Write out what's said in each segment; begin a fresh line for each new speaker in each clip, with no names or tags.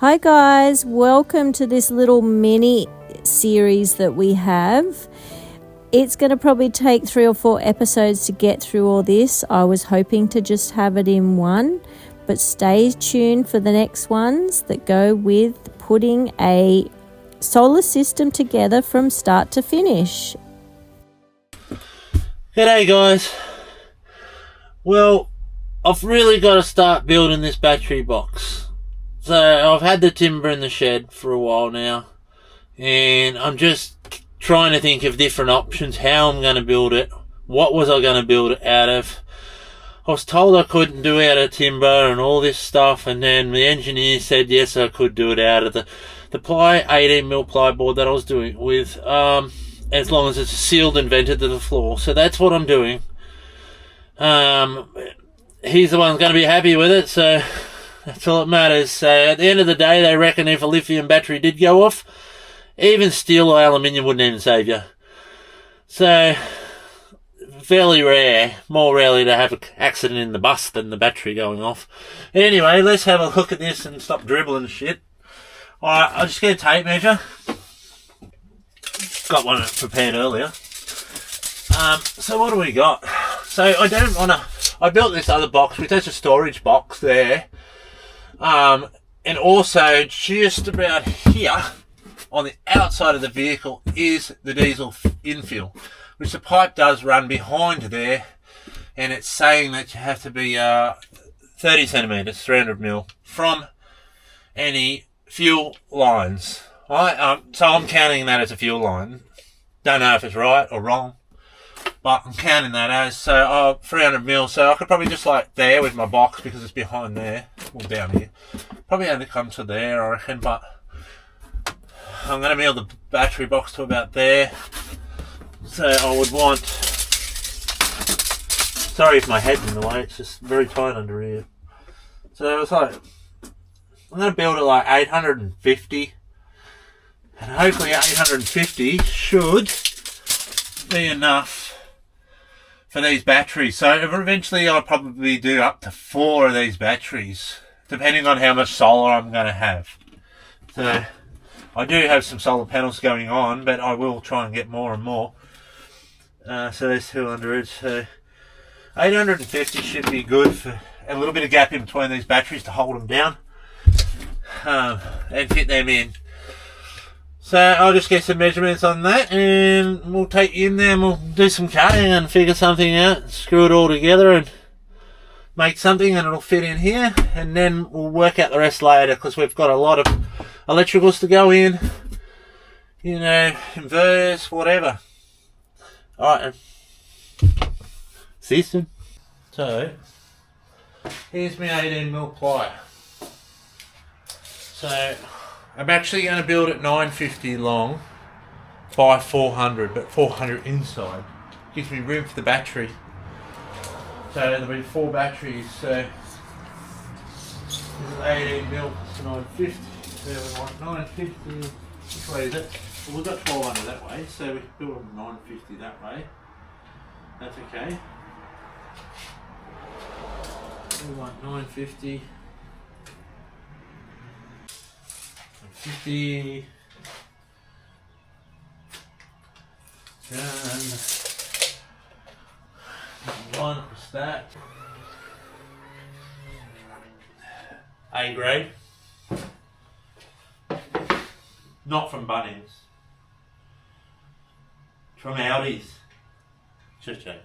Hi guys, welcome to this little mini series that we have. It's going to probably take 3 or 4 episodes to get through all this. I was hoping to just have it in one, but stay tuned for the next ones that go with putting a solar system together from start to finish.
G'day guys. Well, I've really got to start building this battery box. So I've had the timber in the shed for a while now, and I'm just trying to think of different options, how I'm going to build it. What was I going to build it out of? I was told I couldn't do it out of timber and all this stuff, and then the engineer said yes, I could do it out of the ply, 18mm plyboard that I was doing it with, as long as it's sealed and vented to the floor. So that's what I'm doing. He's the one who's going to be happy with it, so that's all that matters. So at the end of the day, they reckon if a lithium battery did go off, even steel or aluminium wouldn't even save you. So, fairly rare, more rarely to have an accident in the bus than the battery going off. Anyway, let's have a look at this and stop dribbling shit. Alright, I'll just get a tape measure. Got one prepared earlier. So what do we got? So I built this other box, which has a storage box there. And also just about here on the outside of the vehicle is the diesel infill, which the pipe does run behind there, and it's saying that you have to be 30 centimetres, 300mm from any fuel lines. Right? So I'm counting that as a fuel line. Don't know if it's right or wrong, but I'm counting that as 300mm. So I could probably just like there with my box because it's behind there, or down here. Probably only come to there, I reckon, but I'm going to build the battery box to about there. So I would want, sorry if my head's in the way, it's just very tight under here. So it's like, I'm going to build it like 850, and hopefully 850 should be enough for these batteries. So eventually I'll probably do up to 4 of these batteries, depending on how much solar I'm going to have. So I do have some solar panels going on, but I will try and get more and more. So there's 200. So 850 should be good for a little bit of gap in between these batteries to hold them down and fit them in. So I'll just get some measurements on that, and we'll take you in there and we'll do some cutting and figure something out, screw it all together and make something, and it'll fit in here, and then we'll work out the rest later because we've got a lot of electricals to go in, you know, inverters, whatever. Alright, see you soon. So here's my 18mm ply. So I'm actually going to build it 950 long by 400, but 400 inside. Gives me room for the battery. So there'll be 4 batteries. So this is 18mm to 950. So we want 950. Which way is it? Well, we've got 1200 that way, so we can build them 950 that way. That's okay. We want 950. 50. Done. One stack. A grade. Not from Bunnings. From Aldi's. Just check.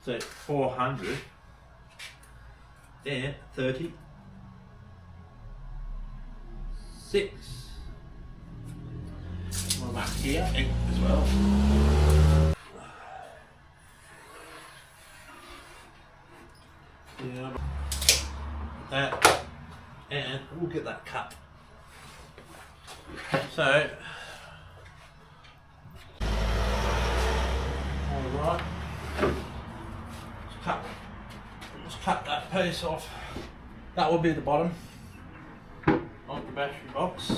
So 400. There, 30. 6. One back here as well. Yeah, that, and we'll get that cut. So, alright, let's cut that piece off. That will be the bottom of the battery box.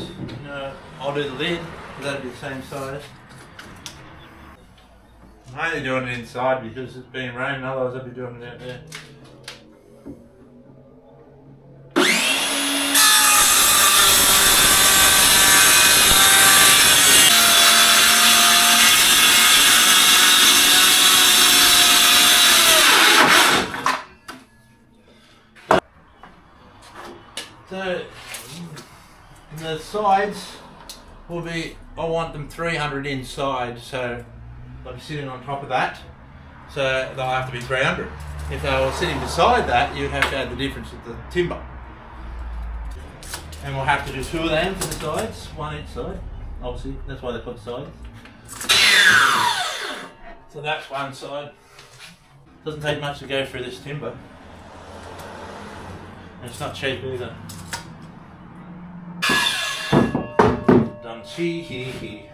I'll do the lid, because that'll be the same size. I'm only doing it inside because it's been raining, otherwise I'd be doing it out there. So the sides will be, I want them 300 inside, so they'll be sitting on top of that, so they'll have to be 300. If they were sitting beside that, you'd have to add the difference of the timber. And we'll have to do 2 of them for the sides, 1 each side. Obviously, that's why they put sides. So that's one side. Doesn't take much to go through this timber. And it's not cheap either. Done cheeky.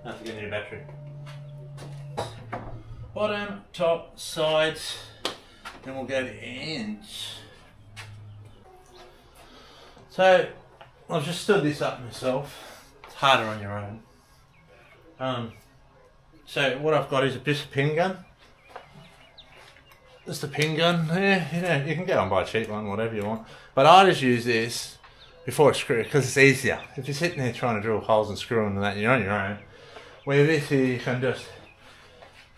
Have to get a new battery. Bottom, top, sides. Then we'll go to ends. So I've just stood this up myself. It's harder on your own. So what I've got is a piece of pin gun. Just a pin gun. Yeah, you can go and buy a cheap one, whatever you want. But I just use this before it's screwed because it's easier. If you're sitting there trying to drill holes and screw them and that, you're on your own. Where this here, you can just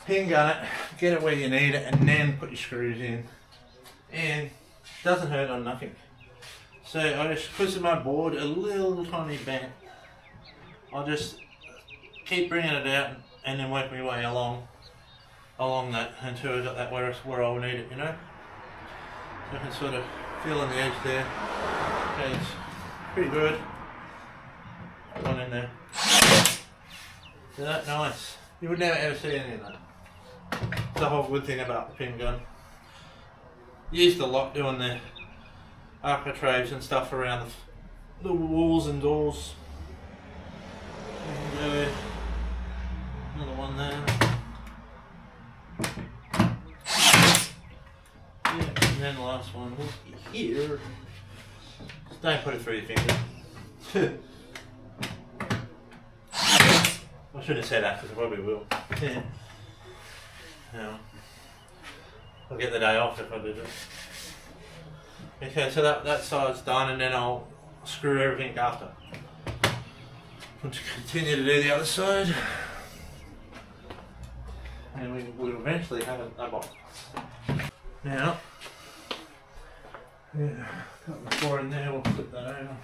pin gun it, get it where you need it, and then put your screws in. And it doesn't hurt on nothing. So I just twist my board a little tiny bit. I'll just keep bringing it out and then work my way along that until I got that where I'll need it, you know. So I can sort of feel on the edge there. Okay, it's pretty good. One in there. Isn't that nice? You would never ever see any of that. It's the whole good thing about the pin gun. Used a lot doing the architraves and stuff around the walls and doors. And, another one there. Yeah, and then the last one will be here. Just don't put it through your finger. I shouldn't have said that because I probably will. Yeah. No. I'll get the day off if I do this. Okay, so that side's done, and then I'll screw everything after. I'll continue to do the other side. And we will eventually have a box. Now, yeah, got the 4 in there, we'll flip that over.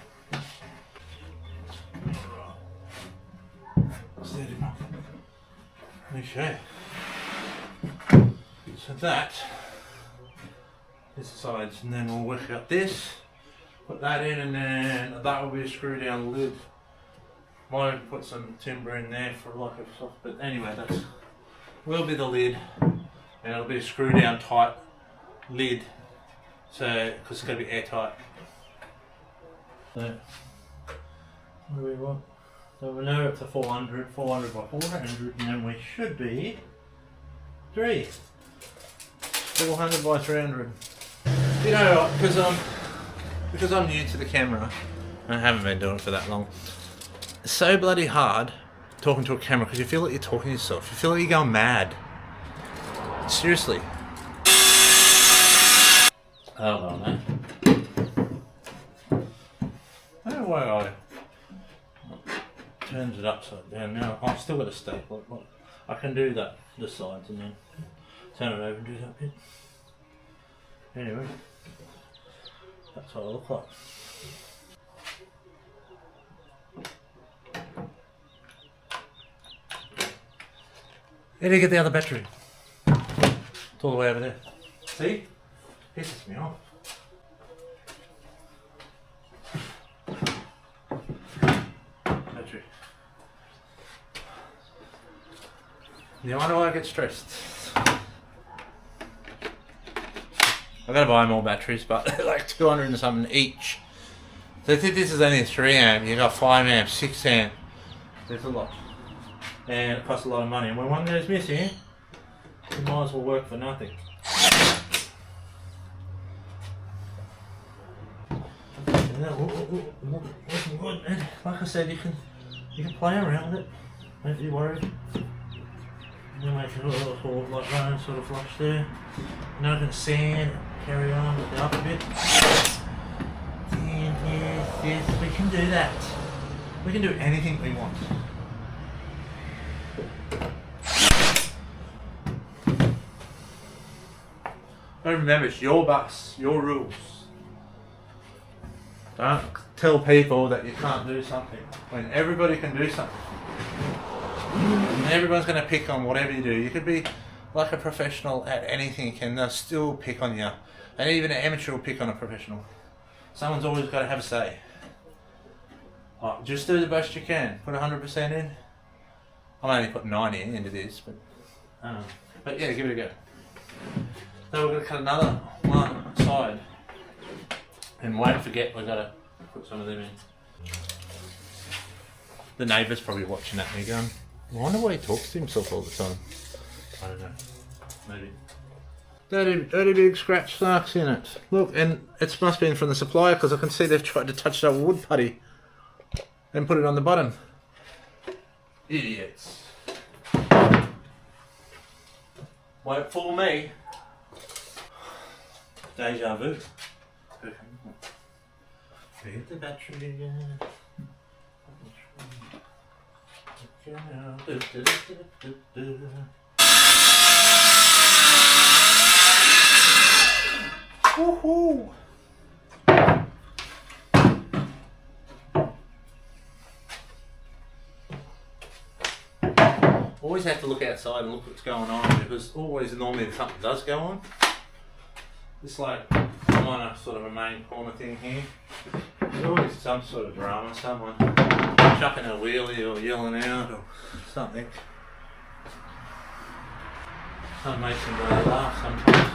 Steady. Okay. So that is the sides, and then we'll work out this, put that in, and then that will be a screw down lid. Might put some timber in there for like a soft, but anyway, that's will be the lid, and it'll be a screw down tight lid, so because it's going to be airtight. So what do we want? So we know it's a 400 by 400, and then we should be 400 by 300. You know what, because I'm new to the camera, and I haven't been doing it for that long, it's so bloody hard talking to a camera because you feel like you're talking to yourself. You feel like you're going mad. Seriously. Hold on, man. I don't know why I turns it upside down now. I've still got a staple it, but I can do that, the sides, and then turn it over and do that bit. Anyway, that's what I look like. How do you get the other battery? It's all the way over there. See? Pisses me off. Battery. You wonder why I get stressed? I've got to buy more batteries, but they're like 200 and something each. So if this is only a 3 amp, you've got 5 amp, 6 amp. There's a lot. And it costs a lot of money. And when one goes missing, it might as well work for nothing. Looking good, man. Like I said, you can play around with it. Don't be worried. You make it all like running sort of flush there. Now I can sand, carry on with the upper bit. And yes, we can do that. We can do anything we want. But remember, it's your bus, your rules. Don't tell people that you can't do something when everybody can do something. And everyone's going to pick on whatever you do. You could be like a professional at anything and they'll still pick on you. And even an amateur will pick on a professional. Someone's always got to have a say. Oh, just do the best you can. Put 100% in. I'm only putting 90 into this, but yeah, give it a go. So we're going to cut another one side. And won't forget, we've got to put some of them in. The neighbour's probably watching at me going, I wonder why he talks to himself all the time. I don't know. Maybe. Dirty big scratch marks in it. Look, and it must be from the supplier because I can see they've tried to touch that wood putty and put it on the bottom. Idiots. Won't fool me. Deja vu. Hit the battery again. Woohoo! Always have to look outside and look what's going on because always normally something does go on. It's like I'm on a sort of a main corner thing here. There's always some sort of drama, someone chucking a wheelie or yelling out or something. That makes somebody laugh sometimes.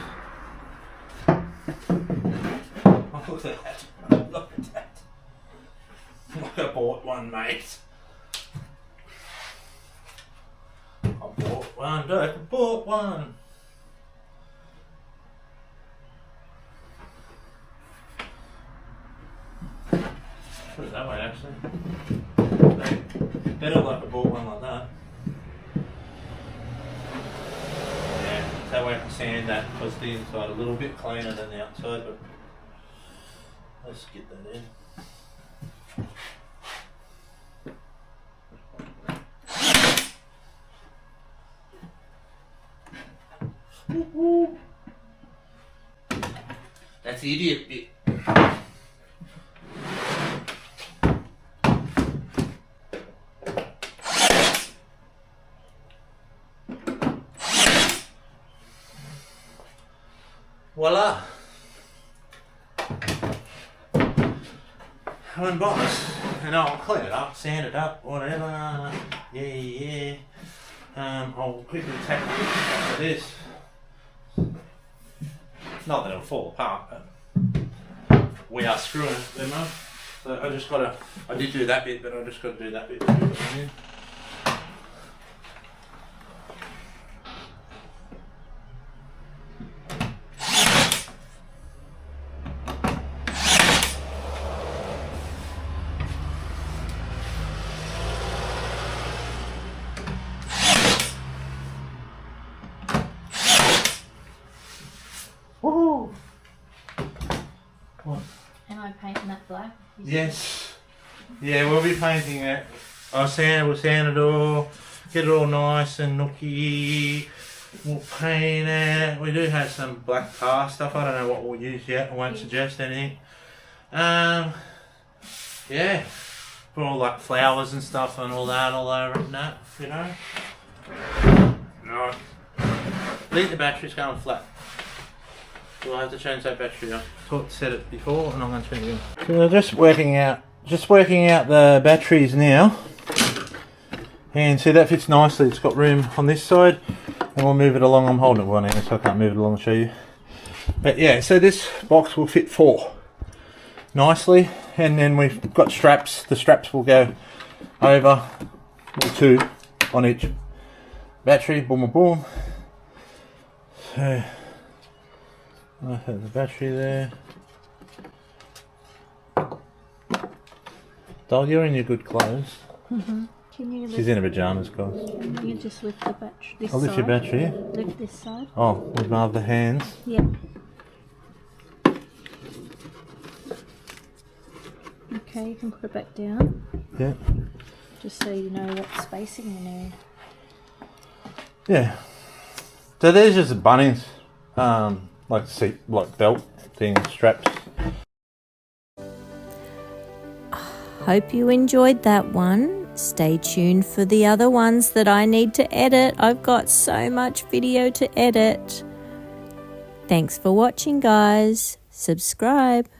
Oh, look at that. Look at that. Like I bought one, mate. I bought one, Dirk. I bought one. Put it that way, actually. Better like I bought one like that. Yeah, that way I can sand that because the inside a little bit cleaner than the outside, but let's get that in. Woo-hoo. That's the idiot bit. Voila! One box, and I'll clean it up, sand it up, whatever. Yeah. I'll quickly tackle this. Not that it'll fall apart, but we are screwing it, demo. So I just gotta. I did do that bit, but I just gotta do that bit. Woohoo! What?
Am I painting that black?
Yes. Yeah, we'll be painting it. We'll sand it all, get it all nice and nooky. We'll paint it. We do have some black tar stuff. I don't know what we'll use yet. I won't suggest anything. Yeah. Put all like flowers and stuff and all that all over it and that, you know. Right. I think the battery's going flat. So I'll have to change that battery. I set it before and I'm going to change it. So we're just working out the batteries now. And see, that fits nicely. It's got room on this side and we'll move it along. I'm holding it one hand so I can't move it along and show you. But yeah, so this box will fit 4 nicely, and then we've got straps. The straps will go over, or 2 on each battery. Boom, boom, boom. So I have the battery there. Doll, you're in your good clothes.
Mm-hmm.
She's in her pajamas, guys.
You just lift the battery. This
I'll lift
side.
your battery.
Lift this side.
Oh, with my other hands.
Yep. Okay, you can put it back down.
Yeah.
Just so you know what spacing you need.
Yeah. So there's just Bunnings, like seat, like belt thing, straps.
Hope you enjoyed that one. Stay tuned for the other ones that I need to edit. I've got so much video to edit. Thanks for watching, guys. Subscribe.